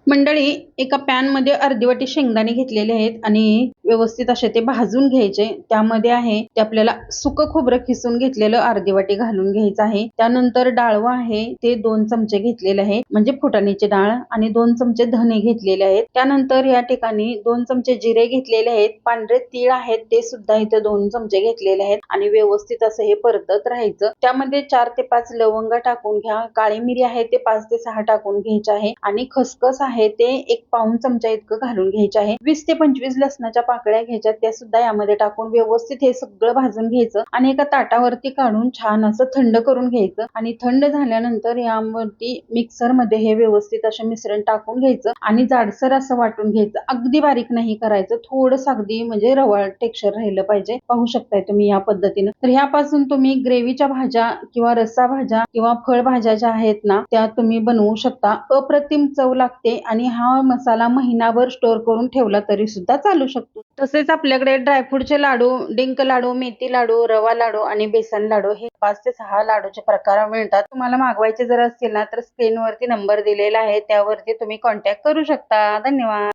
मंडळी, एका पॅन मध्ये अर्धी वाटी शेंगदाणे घेतलेले आहेत आणि व्यवस्थित असे ते भाजून घ्यायचे। त्यामध्ये आहे ते आपल्याला सुकं खोबरं किसून घेतलेलं अर्धी वाटी घालून घ्यायचं आहे। त्यानंतर डाळवं आहे ते 2 चमचे घेतलेले आहे, म्हणजे फुटाण्याची डाळ, आणि 2 चमचे धने घेतलेले आहेत। त्यानंतर या ठिकाणी 2 चमचे जिरे घेतलेले आहेत, पांढरे तीळ आहेत ते सुद्धा इथे 2 चमचे घेतलेले आहेत आणि व्यवस्थित असं हे परतत राहायचं। त्यामध्ये 4 ते 5 लवंगा टाकून घ्या, काळी मिरी आहे ते 5 ते 6 टाकून घ्यायचे आहे आणि खसखस आहे ते 1 पाऊण चमचा इतकं घालून घ्यायचे आहे। 20 ते 25 लसणाच्या पाकळ्या घ्यायच्या, त्या सुद्धा यामध्ये टाकून व्यवस्थित हे सगळं भाजून घ्यायचं आणि एका ताटावरती काढून छान असं थंड करून घ्यायचं आणि थंड झाल्यानंतर यावरती मिक्सर मध्ये हे व्यवस्थित असं मिश्रण टाकून घ्यायचं आणि जाडसर असं वाटून घ्यायचं। अगदी बारीक नाही करायचं, थोडंसं अगदी म्हणजे रवाळ टेक्स्चर राहिलं पाहिजे। पाहू शकताय तुम्ही या पद्धतीनं। तर ह्यापासून तुम्ही ग्रेव्हीच्या भाज्या किंवा रस्सा भाज्या किंवा फळभाज्या ज्या आहेत ना त्या तुम्ही बनवू शकता। अप्रतिम चव लागते आणि हा मसाला महिनाभर स्टोर करून ठेवला तरी सुद्धा चालू शकतो। तसेच आपल्याकडे ड्रायफ्रूटचे लाडू, डिंक लाडू, मेथी लाडू, रवा लाडू आणि बेसन लाडू हे 5 ते 6 लाडूचे प्रकार मिळतात। तुम्हाला मागवायचे जर असतील ना तर स्क्रीनवरती नंबर दिलेला आहे, त्यावरती तुम्ही कॉन्टॅक्ट करू शकता। धन्यवाद।